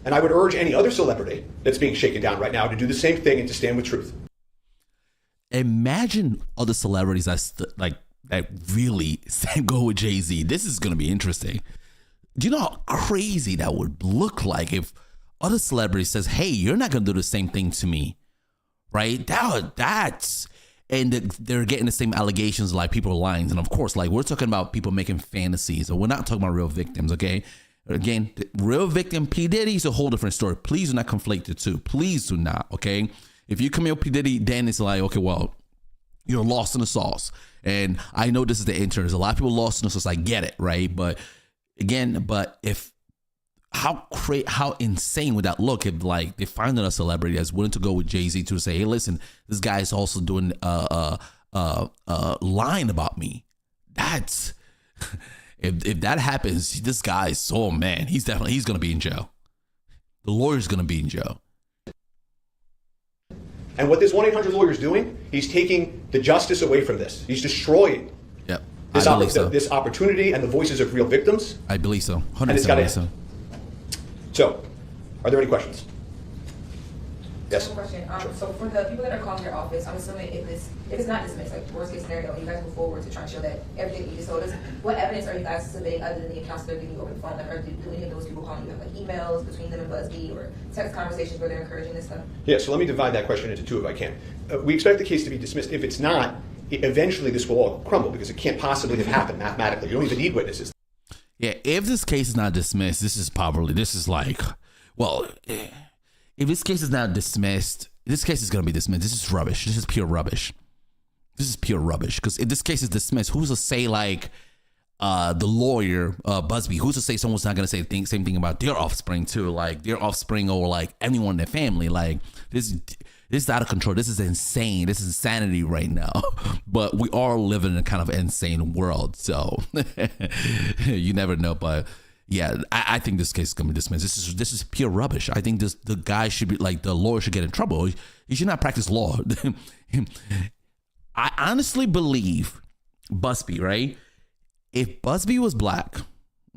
And I would urge any other celebrity that's being shaken down right now to do the same thing and to stand with truth. Imagine other celebrities that really go with Jay-Z. This is going to be interesting. Do you know how crazy that would look like if other celebrities says, hey, you're not going to do the same thing to me, right? That's, and they're getting the same allegations like people are lying. And of course, like we're talking about people making fantasies, or we're not talking about real victims, okay? Again, the real victim, P. Diddy, is a whole different story. Please do not conflate the two. Please do not, okay? If you commit P. Diddy, then it's like, okay, well, you're lost in the sauce. And I know this is the intern. There's a lot of people lost in the sauce. I get it, right? But again, if how insane would that look if like they find a celebrity that's willing to go with Jay-Z to say, hey, listen, this guy is also doing lying about me. That's if that happens, this guy is he's gonna be in jail. The lawyer's gonna be in jail. And what this 1-800 lawyer is doing, he's taking the justice away from this. He's destroying this opportunity and the voices of real victims. I believe so. 100% and it's got to end. So, are there any questions? Yes. One question. So for the people that are calling your office, I'm assuming if it's not dismissed, like worst case scenario, you guys move forward to try and show that everything you just told us. What evidence are you guys submitting other than the accounts they're giving you over the phone? Like, do any of those people calling you have like emails between them and BuzzFeed or text conversations where they're encouraging this stuff? Yeah. So let me divide that question into two if I can. We expect the case to be dismissed. If it's not, eventually this will all crumble because it can't possibly have happened mathematically. You don't even need witnesses. Yeah. If this case is not dismissed, if this case is not dismissed, this case is going to be dismissed. This is rubbish. This is pure rubbish. Because if this case is dismissed, who's to say like the lawyer, Busby, who's to say someone's not going to say the same thing about their offspring too, like their offspring or like anyone in their family? Like this is out of control. This is insane. This is insanity right now. But we are living in a kind of insane world. So you never know. But yeah, I think this case is going to be dismissed. This is pure rubbish. I think the guy should be like, the lawyer should get in trouble. He should not practice law. I honestly believe Busby, right? If Busby was black,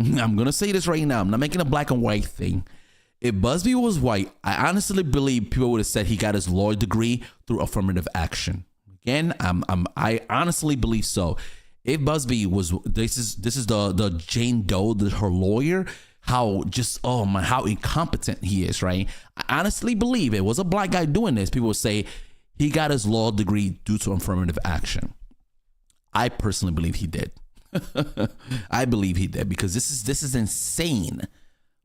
I'm going to say this right now. I'm not making a black and white thing. If Busby was white, I honestly believe people would have said he got his law degree through affirmative action. Again, I honestly believe so. If Busby was, this is the Jane Doe, her lawyer, how incompetent he is, right? I honestly believe it was a black guy doing this. People would say he got his law degree due to affirmative action. I personally believe he did. I believe he did because this is insane.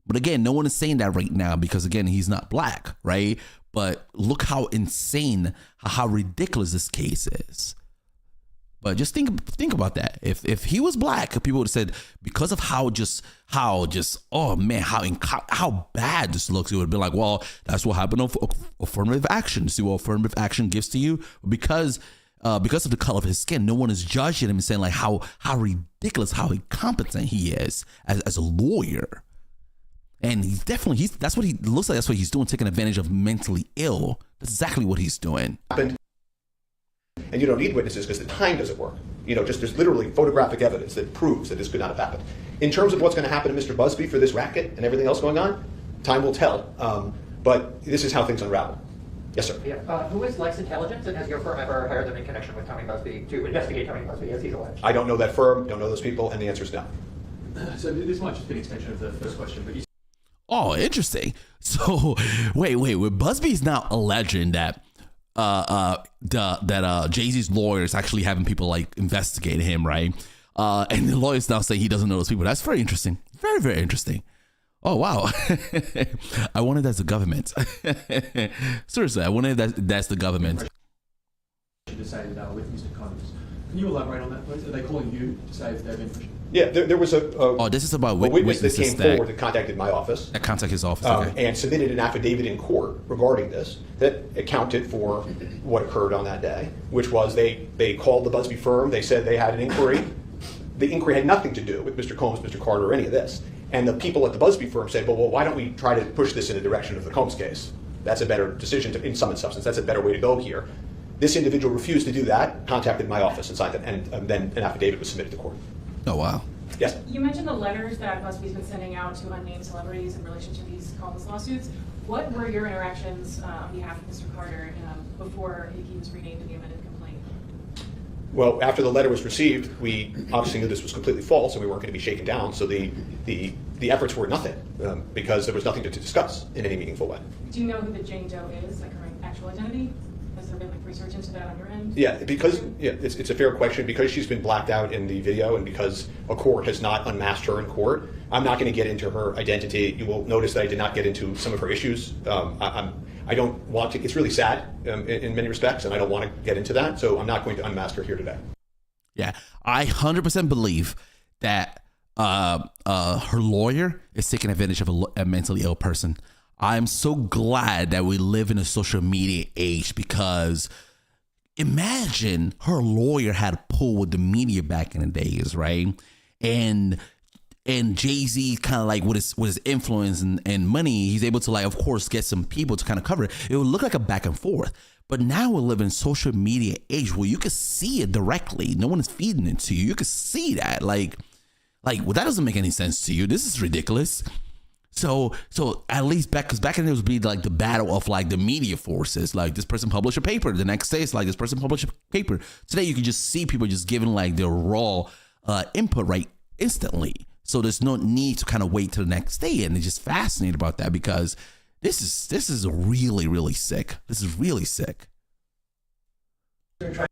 But again, no one is saying that right now because again, he's not black, right? But look how insane, how ridiculous this case is. But just think about that. If he was black, people would have said because of how bad this looks, it would have been like, well, that's what happened of affirmative action. See what affirmative action gives to you because of the color of his skin. No one is judging him and saying like how ridiculous, how incompetent he is as a lawyer. And that's what he looks like. That's what he's doing, taking advantage of mentally ill. That's exactly what he's doing. And you don't need witnesses because the time doesn't work. There's literally photographic evidence that proves that this could not have happened. In terms of what's going to happen to Mr. Busby for this racket and everything else going on, time will tell. But this is how things unravel. Yes, sir. Yeah. Who is Lex Intelligence, and has your firm ever hired them in connection with Tommy Busby to investigate Tommy Busby, as he's alleged? I don't know that firm, don't know those people, and the answer is no. So this might just be an extension of the first question, but you... Oh, interesting. So wait, Busby's now alleging that Jay-Z's lawyers actually having people like investigate him, right? And the lawyers now say he doesn't know those people. That's very interesting. Very, very interesting. Oh, wow. I wanted that's the government. Seriously, I wanted that's the government. To say that with Mr. Connors. Can you elaborate on that, please? Are they calling you to say if they've been... Yeah, there was a this is about witness that witnesses came forward that contacted my office. That contact his office, okay. And submitted an affidavit in court regarding this that accounted for what occurred on that day, which was they called the Busby firm, they said they had an inquiry. The inquiry had nothing to do with Mr. Combs, Mr. Carter, or any of this. And the people at the Busby firm said, well, why don't we try to push this in the direction of the Combs case? That's a better decision in sum and substance. That's a better way to go here. This individual refused to do that, contacted my office and signed it, and then an affidavit was submitted to court. Oh, wow. Yes? You mentioned the letters that Busby's been sending out to unnamed celebrities in relation to these causeless lawsuits. What were your interactions on behalf of Mr. Carter before he was renamed in the amended complaint? Well, after the letter was received, we obviously knew this was completely false and we weren't going to be shaken down, so the efforts were nothing because there was nothing to discuss in any meaningful way. Do you know who the Jane Doe is, like her actual identity? Has there been like research into that on your end? Yeah, it's a fair question. Because she's been blacked out in the video and because a court has not unmasked her in court, I'm not going to get into her identity. You will notice that I did not get into some of her issues. I don't want to. It's really sad in many respects, and I don't want to get into that. So I'm not going to unmask her here today. Yeah, I 100% believe that her lawyer is taking advantage of a mentally ill person. I'm so glad that we live in a social media age, because imagine her lawyer had a pull with the media back in the days, right? And Jay-Z kind of like with his influence and money, he's able to like, of course, get some people to kind of cover it. It would look like a back and forth. But now we live in social media age where you can see it directly. No one is feeding it to you. You can see that. Like, well, that doesn't make any sense to you. This is ridiculous. So at least because back in there would be like the battle of like the media forces. Like this person published a paper. The next day it's like this person published a paper. Today you can just see people just giving like their raw input right instantly. So there's no need to kind of wait till the next day. And it's just fascinated about that because this is really, really sick. This is really sick. You're trying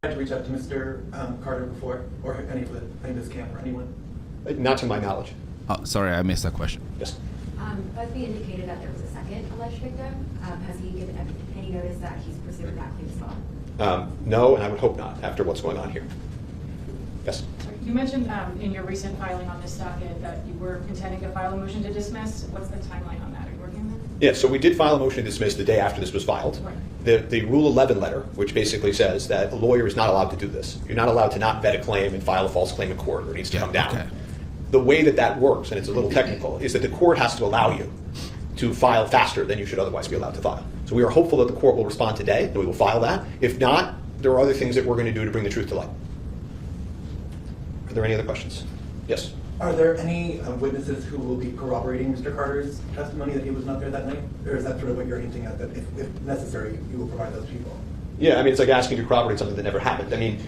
to reach out to Mr. Carter before, or any of his camp, or anyone? Not to my knowledge. Oh, sorry, I missed that question. Yes. Busby indicated that there was a second alleged victim. Has he given any notice that he's pursuing that claim as well? No, and I would hope not after what's going on here. Yes. You mentioned in your recent filing on this docket that you were intending to file a motion to dismiss. What's the timeline on that? Are you working on that? Yeah, so we did file a motion to dismiss the day after this was filed. Right. The Rule 11 letter, which basically says that a lawyer is not allowed to do this. You're not allowed to not vet a claim and file a false claim in court, or it needs to come down. Okay. The way that works, and it's a little technical, is that the court has to allow you to file faster than you should otherwise be allowed to file. So we are hopeful that the court will respond today, and we will file that. If not, there are other things that we're going to do to bring the truth to light. Are there any other questions? Yes. Are there any witnesses who will be corroborating Mr. Carter's testimony that he was not there that night? Or is that sort of what you're hinting at, that if necessary, you will provide those people? Yeah, I mean, it's like asking to corroborate something that never happened. I mean,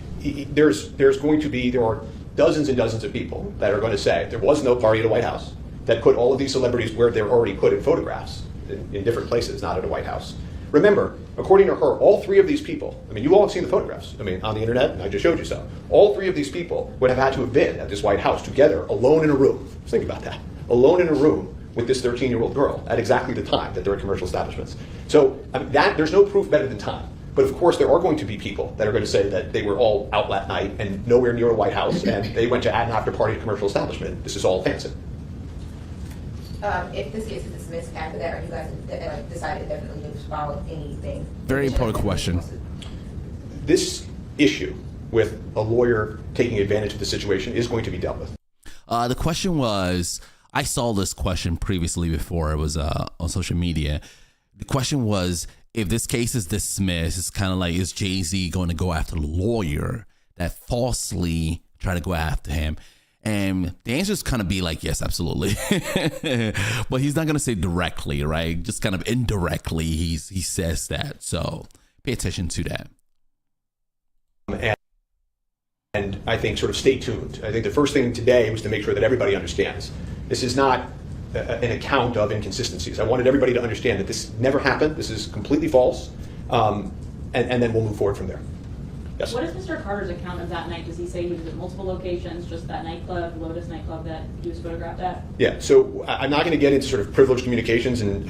there are dozens and dozens of people that are going to say there was no party at the White House, that put all of these celebrities where they're already put in photographs in different places, not at the White House. Remember, according to her, all three of these people, I mean, you all have seen the photographs, I mean, on the internet, and I just showed you some. All three of these people would have had to have been at this White House together, alone in a room. Just think about that. Alone in a room with this 13-year-old girl at exactly the time that they're at commercial establishments. So I mean, there's no proof better than time. But of course, there are going to be people that are going to say that they were all out that night and nowhere near the White House, and they went to an after party at a commercial establishment. This is all fancy. If this case is dismissed after that, are you guys decided definitely to follow anything? Very important question. This issue with a lawyer taking advantage of the situation is going to be dealt with. The question was, I saw this question previously before it was on social media. The question was, if this case is dismissed, it's kind of like, is Jay-Z going to go after the lawyer that falsely tried to go after him? And the answer is kind of be like, yes, absolutely. But he's not going to say directly, right? Just kind of indirectly, he says that. So pay attention to that. And I think sort of stay tuned. I think the first thing today was to make sure that everybody understands. This is not an account of inconsistencies. I wanted everybody to understand that this never happened. This is completely false. And then we'll move forward from there. Yes. What is Mr. Carter's account of that night? Does he say he was at multiple locations, just that nightclub, Lotus nightclub that he was photographed at? Yeah, so I'm not going to get into sort of privileged communications and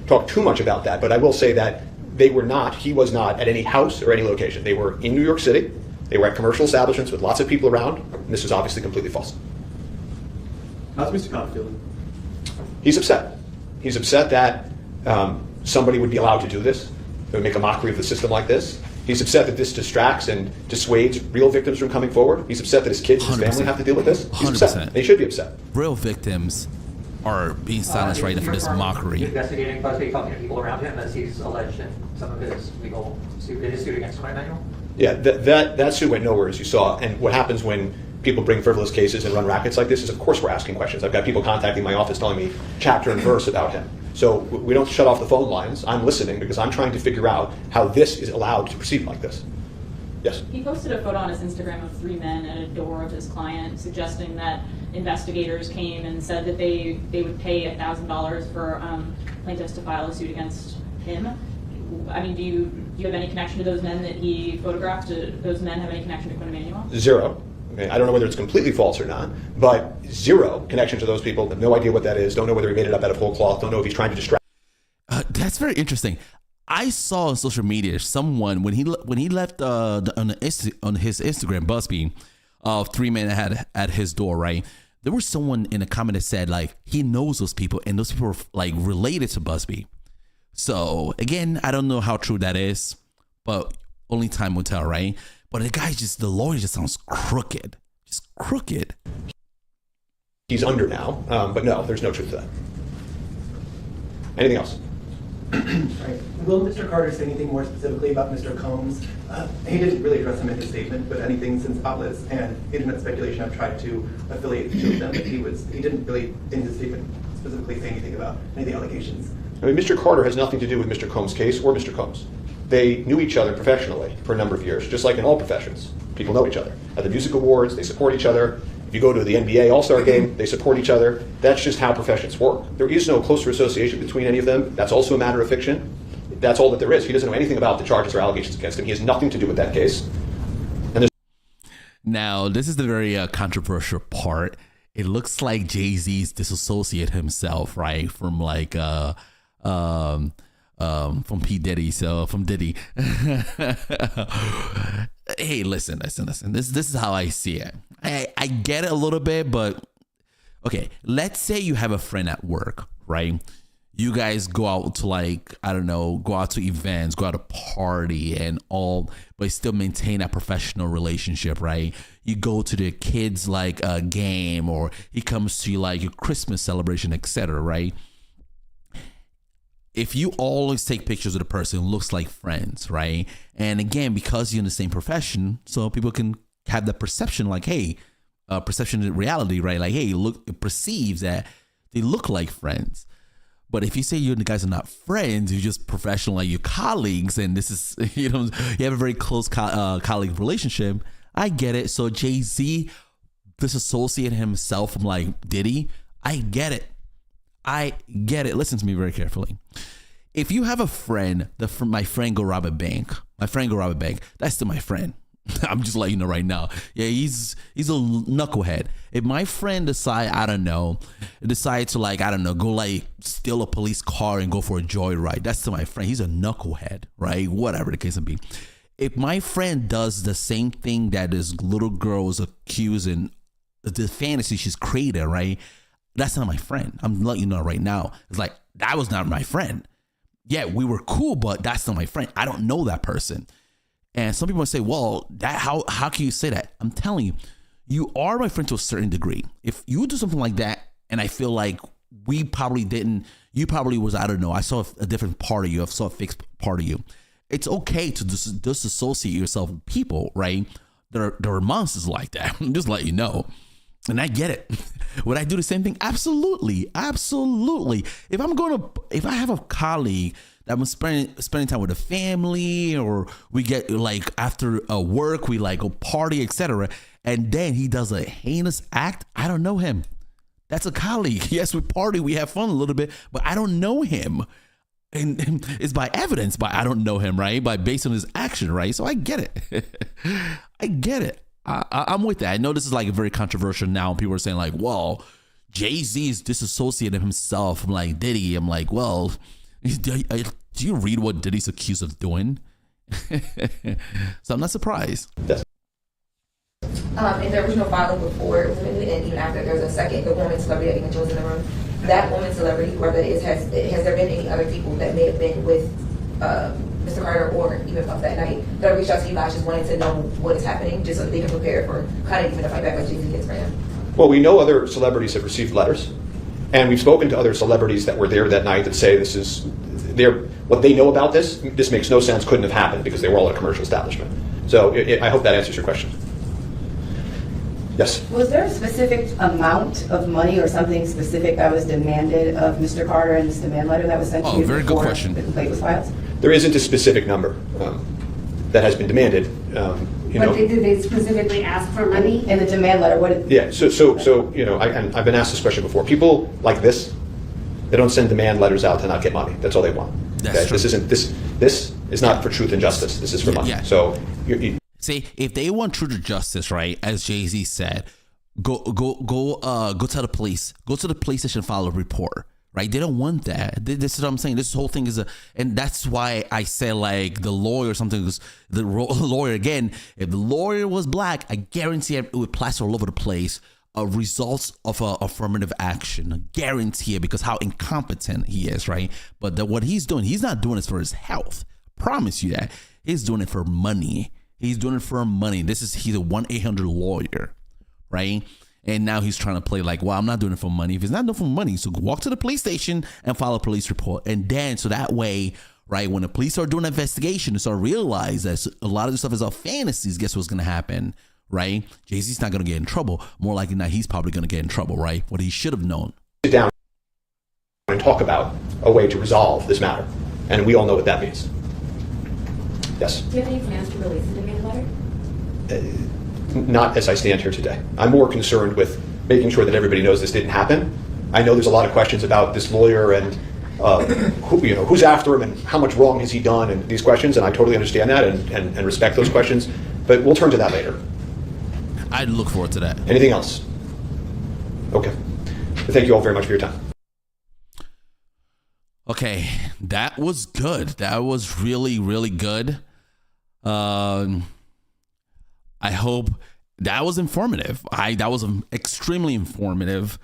talk too much about that, but I will say that he was not at any house or any location. They were in New York City. They were at commercial establishments with lots of people around. And this is obviously completely false. How's Mr. Carter feeling? He's upset. He's upset that somebody would be allowed to do this. They would make a mockery of the system like this. He's upset that this distracts and dissuades real victims from coming forward. He's upset that his kids and his family have to deal with this. He's 100%. upset. They should be upset. Real victims are being silenced right now for this mockery. Investigating Busby, talking to people around him as he's alleged in some of his legal suit against him, Emmanuel? Yeah, that suit went nowhere, as you saw. And what happens when people bring frivolous cases and run rackets like this is, of course, we're asking questions. I've got people contacting my office telling me chapter and verse about him. So we don't shut off the phone lines. I'm listening because I'm trying to figure out how this is allowed to proceed like this. Yes? He posted a photo on his Instagram of 3 men at a door of his client, suggesting that investigators came and said that they would pay $1,000 for plaintiffs to file a suit against him. I mean, do you have any connection to those men that he photographed? Do those men have any connection to Quinn Emanuel? Zero. Okay, I don't know whether it's completely false or not, but zero connection to those people. Have no idea what that is. Don't know whether he made it up out of whole cloth. Don't know if he's trying to distract. That's very interesting. I saw on social media someone when he left on his Instagram Busby, 3 men at his door, right? There was someone in a comment that said like he knows those people and those people are like related to Busby. So again, I don't know how true that is, but only time will tell, right? But the lawyer just sounds crooked, just crooked. He's under now, but no, there's no truth to that. Anything else? Right. Will Mr. Carter say anything more specifically about Mr. Combs? He didn't really address him in his statement, but anything since outlets and internet speculation have tried to affiliate the two of them, but he didn't really, in his statement, specifically say anything about any of the allegations. I mean, Mr. Carter has nothing to do with Mr. Combs' case or Mr. Combs. They knew each other professionally for a number of years, just like in all professions. People know each other. At the music awards, they support each other. If you go to the NBA All-Star game, they support each other. That's just how professions work. There is no closer association between any of them. That's also a matter of fiction. That's all that there is. He doesn't know anything about the charges or allegations against him. He has nothing to do with that case. Now, this is the very controversial part. It looks like Jay-Z's disassociate himself, right, from like from P. Diddy, so from Diddy. Hey, listen. This is how I see it. I get it a little bit, but okay. Let's say you have a friend at work, right? You guys go out to go out to events, go out to party and all, but still maintain a professional relationship, right? You go to the kids game, or he comes to like your Christmas celebration, etc., right? If you always take pictures of the person who looks like friends, right? And again, because you're in the same profession, so people can have the perception like, hey, perception of reality, right? Like, hey, it perceives that they look like friends. But if you say you and the guys are not friends, you're just professional, like you're colleagues, and this is, you have a very close colleague relationship, I get it. So Jay-Z disassociated himself from like Diddy. I get it. Listen to me very carefully. If you have a friend, my friend go rob a bank. That's still my friend. I'm just letting you know right now. Yeah, he's a knucklehead. If my friend decide to go steal a police car and go for a joyride, that's still my friend. He's a knucklehead, right? Whatever the case may be. If my friend does the same thing that this little girl was accusing, the fantasy she's created, right? That's not my friend. I'm letting you know right now. It's like, that was not my friend. Yeah, we were cool, but that's not my friend. I don't know that person. And some people say, well, how can you say that? I'm telling you, you are my friend to a certain degree. If you do something like that, and I feel like we probably didn't, you probably was, I don't know, I saw a different part of you, I saw a fixed part of you. It's okay to disassociate yourself with people, right? There are monsters like that. I'm just letting you know. And I get it. Would I do the same thing? Absolutely. Absolutely. If I have a colleague that I'm spending time with a family, or we get like after work, we like go party, etc. And then he does a heinous act, I don't know him. That's a colleague. Yes, we party, we have fun a little bit, but I don't know him. And it's by evidence, but I don't know him, right? Based on his action, right? So I get it. I get it. I'm with that. I know this is like very controversial now. People are saying like, well, Jay-Z is disassociating himself from like Diddy. I'm like, well, do you read what Diddy's accused of doing? So I'm not surprised. Yes. In the original filing before, and even after, there's a second, the woman celebrity that even chose in the room. That woman celebrity, whoever that is, has there been any other people that may have been with Mr. Carter or even Puff that night that I reached out to you guys just wanting to know what is happening, just so that they can prepare for kind of even a fight back like Jay-Z gets for him? Well, we know other celebrities have received letters, and we've spoken to other celebrities that were there that night that say this is what they know about this. This makes no sense, couldn't have happened because they were all at a commercial establishment. So I hope that answers your question. Yes. Was there a specific amount of money or something specific that was demanded of Mr. Carter in this demand letter that was sent to you very good before question. the complaint was filed? There isn't a specific number that has been demanded. Did they specifically ask for money? In the demand letter, what did... Yeah, so I've been asked this question before. People like this, they don't send demand letters out to not get money. That's all they want. That's true. This is not for truth and justice. This is for money. Yeah. So see, if they want truth and justice, right, as Jay-Z said, go tell the police. Go to the police station and file a report. Right? They don't want that. This is what I'm saying. This whole thing is and that's why I say like the lawyer or something. The lawyer again. If the lawyer was black, I guarantee it would plaster all over the place. Results of affirmative action. I guarantee it, because how incompetent he is, right? But what he's doing, he's not doing this for his health. Promise you that. He's doing it for money. He's doing it for money. He's a 1-800 lawyer, right? And now he's trying to play like, well, I'm not doing it for money. If he's not doing it for money, so walk to the police station and file a police report. And then, so that way, right, when the police are doing an investigation, they start realize that a lot of this stuff is all fantasies. Guess what's going to happen, right? Jay-Z's not going to get in trouble. More likely not, he's probably going to get in trouble, right? What he should have known. sit down and talk about a way to resolve this matter. And we all know what that means. Yes? Do you have any plans to release the demand letter? Not as I stand here today. I'm more concerned with making sure that everybody knows this didn't happen. I know there's a lot of questions about this lawyer and who's after him and how much wrong has he done and these questions, and I totally understand that and respect those questions, but we'll turn to that later. I'd look forward to that. Anything else? Okay. Thank you all very much for your time. Okay, that was good. That was really, really good. I hope that was informative. That was extremely informative.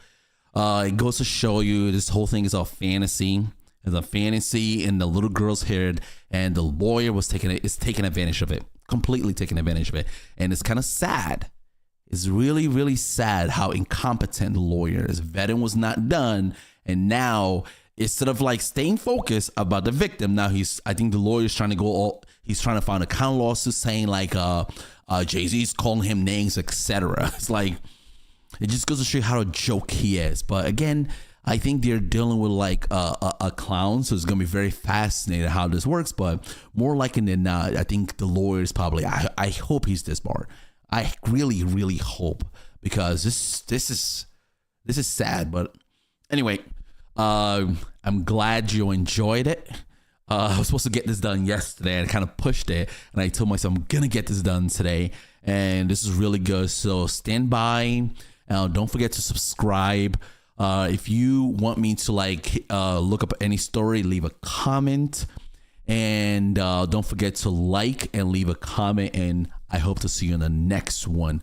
It goes to show you this whole thing is a fantasy. It's a fantasy in the little girl's head, and the lawyer is taking advantage of it, completely taking advantage of it. And it's kind of sad. It's really, really sad how incompetent the lawyer is. Vetting was not done, and now instead of like staying focused about the victim, now I think the lawyer's trying to he's trying to find a counter lawsuit saying like Jay-Z's calling him names, etc. It's like, it just goes to show you how a joke he is. But again, I think they're dealing with like a clown, so it's gonna be very fascinating how this works. But more likely than not, I think the lawyer is probably. I hope he's disbarred. I really, really hope, because this is sad. But anyway, I'm glad you enjoyed it. I was supposed to get this done yesterday and I kind of pushed it, and I told myself I'm gonna get this done today, and this is really good. So stand by. Don't forget to subscribe. If you want me to look up any story, leave a comment, and don't forget to like and leave a comment, and I hope to see you in the next one.